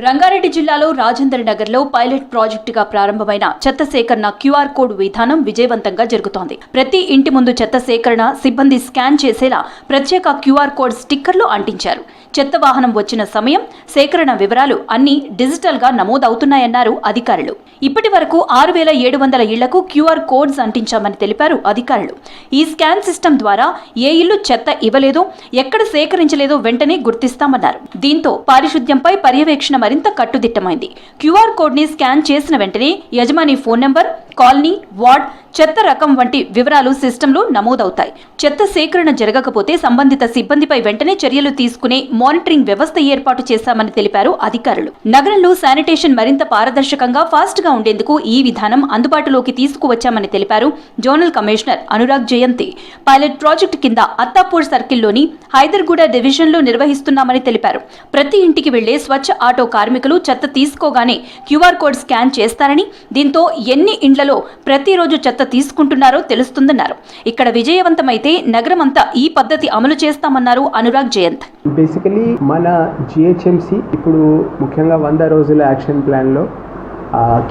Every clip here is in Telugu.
రంగారెడ్డి జిల్లాలో రాజేంద్ర నగర్లో పైలట్ ప్రాజెక్టుగా ప్రారంభమైన చెత్త సేకరణ క్యూఆర్ కోడ్ విధానం విజయవంతంగా జరుగుతోంది. ప్రతి ఇంటి ముందు చెత్త సేకరణ సిబ్బంది స్కాన్ చేసేలా ప్రత్యేక క్యూఆర్ కోడ్ స్టిక్కర్లు అంటించారు. చెత్త వాహనం వచ్చిన సమయం, సేకరణ వివరాలు అన్నీ డిజిటల్ గా నమోదవుతున్నాయన్నారు అధికారులు. ఇప్పటి వరకు 6,700 ఇళ్లకు క్యూఆర్ కోడ్స్ అంటించామని తెలిపారు అధికారులు. ఈ స్కాన్ సిస్టమ్ ద్వారా ఏ ఇల్లు చెత్త ఇవ్వలేదో, ఎక్కడ సేకరించలేదో వెంటనే గుర్తిస్తామన్నారు. దీంతో పారిశుద్ధ్యంపై పర్యవేక్షణ మరింత కట్టుదిట్టమైంది. క్యూఆర్ కోడ్ ని స్కాన్ చేసిన వెంటనే యజమాని ఫోన్ నెంబర్, కాలనీ, వార్డ్, చెత్త రకం వంటి వివరాలు సిస్టంలో నమోదవుతాయి. చెత్త సేకరణ జరగకపోతే సంబంధిత సిబ్బందిపై వెంటనే చర్యలు తీసుకునే మానిటరింగ్ వ్యవస్థ ఏర్పాటు చేశామని తెలిపారు అధికారులు. నగరంలో శానిటేషన్ మరింత పారదర్శకంగా, ఫాస్ట్ గా ఉండేందుకు ఈ విధానం అందుబాటులోకి తీసుకువచ్చామని తెలిపారు జోనల్ కమిషనర్ అనురాగ్ జయంతి. పైలట్ ప్రాజెక్టు కింద అత్తాపూర్ సర్కిల్లోని హైదర్గూడ డివిజన్లో నిర్వహిస్తున్నామని తెలిపారు. ప్రతి ఇంటికి వెళ్లే స్వచ్ఛ ఆటో కార్మికులు చెత్త తీసుకోగానే క్యూఆర్ కోడ్ స్కాన్ చేస్తారని, దీంతో ఎన్ని ఇండ్లలో ప్రతిరోజు చెత్త తీసుకుంటున్నారో తెలుస్తుందన్నారు. ఇక్కడ విజయవంతమైతే నగరం అంతా ఈ పద్ధతి అమలు చేస్తామన్నారు అనురాగ్ జయంత్. బేసికలీ మన జిహెచ్ఎంసి ఇప్పుడు ముఖ్యంగా 100 రోజుల యాక్షన్ ప్లాన్లో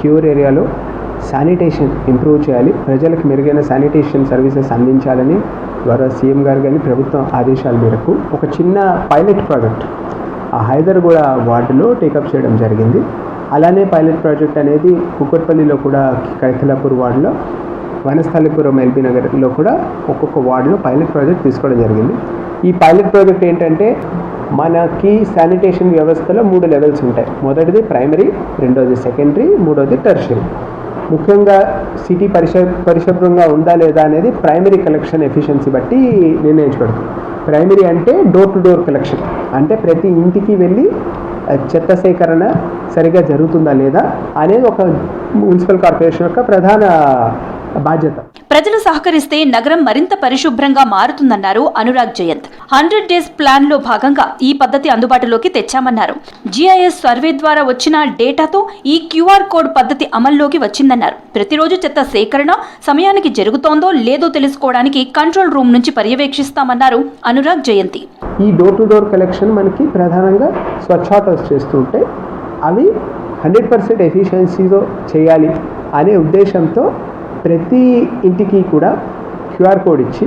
క్యూర్ ఏరియాలో శానిటేషన్ ఇంప్రూవ్ చేయాలి, ప్రజలకు మెరుగైన శానిటేషన్ సర్వీసెస్ అందించాలని ద్వారా సీఎం గారు కానీ ప్రభుత్వం ఆదేశాల మేరకు ఒక చిన్న పైలట్ ప్రాజెక్ట్ హైదర్గూడ వార్డులో టేకప్ చేయడం జరిగింది. అలానే పైలట్ ప్రాజెక్ట్ అనేది కుక్కట్పల్లిలో కూడా, కైతలాపూర్ వార్డులో, వనస్థలిపురం ఎల్బీ నగర్లో కూడా ఒక్కొక్క వార్డులో పైలట్ ప్రాజెక్ట్ తీసుకోవడం జరిగింది. ఈ పైలట్ ప్రాజెక్ట్ ఏంటంటే మనకి శానిటేషన్ వ్యవస్థలో 3 లెవెల్స్ ఉంటాయి. మొదటిది ప్రైమరీ, రెండోది సెకండరీ, మూడోది టెర్షరీ. ముఖ్యంగా సిటీ పరిశుభ్రంగా ఉందా లేదా అనేది ప్రైమరీ కలెక్షన్ ఎఫిషియన్సీ బట్టి నిర్ణయించబడుతుంది. ప్రైమరీ అంటే డోర్ టు డోర్ కలెక్షన్, అంటే ప్రతి ఇంటికి వెళ్ళి చెత్త సేకరణ సరిగా జరుగుతుందా లేదా అనేది ఒక మున్సిపల్ కార్పొరేషన్ యొక్క ప్రధాన బాధ్యత. ప్రజలు సహకరిస్తే నగరం మరింత పరిశుభ్రంగా మారుతుందన్నారు అనురాగ్ జయంత్. 100 డేస్ ప్లాన్ లో భాగంగా ఈ పద్ధతి అందుబాటులోకి తెచ్చామన్నారు. జిఐఎస్ సర్వే ద్వారా వచ్చిన డేటాతో ఈ క్యూఆర్ కోడ్ పద్ధతి అమల్లోకి వచ్చిందన్నారు. ప్రతిరోజు చెత్త సేకరణ సమయానికి జరుగుతోందో లేదో తెలుసుకోవడానికి కంట్రోల్ రూమ్ నుంచి పర్యవేక్షిస్తామన్నారు అనురాగ్ జయంతి. ఈ డోర్ టు డోర్ కలెక్షన్ మనకి ప్రధానంగా స్వచ్ఛాటోస్ చేస్తుంటే అవి 100% ఎఫిషియన్సీతో చేయాలి అనే ఉద్దేశంతో ప్రతి ఇంటికి కూడా క్యూఆర్ కోడ్ ఇచ్చి,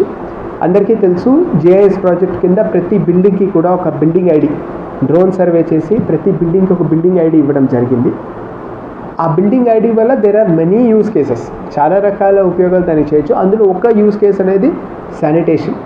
అందరికీ తెలుసు జిఐఎస్ ప్రాజెక్ట్ కింద ప్రతి బిల్డింగ్కి కూడా ఒక బిల్డింగ్ ఐడి, డ్రోన్ సర్వే చేసి ప్రతి బిల్డింగ్కి ఒక బిల్డింగ్ ఐడి ఇవ్వడం జరిగింది. ఆ బిల్డింగ్ ఐడి వల్ల there are many use cases, చాలా రకాల ఉపయోగాలు దానికి చేయొచ్చు. అందులో ఒక యూస్ కేస్ అనేది శానిటేషన్.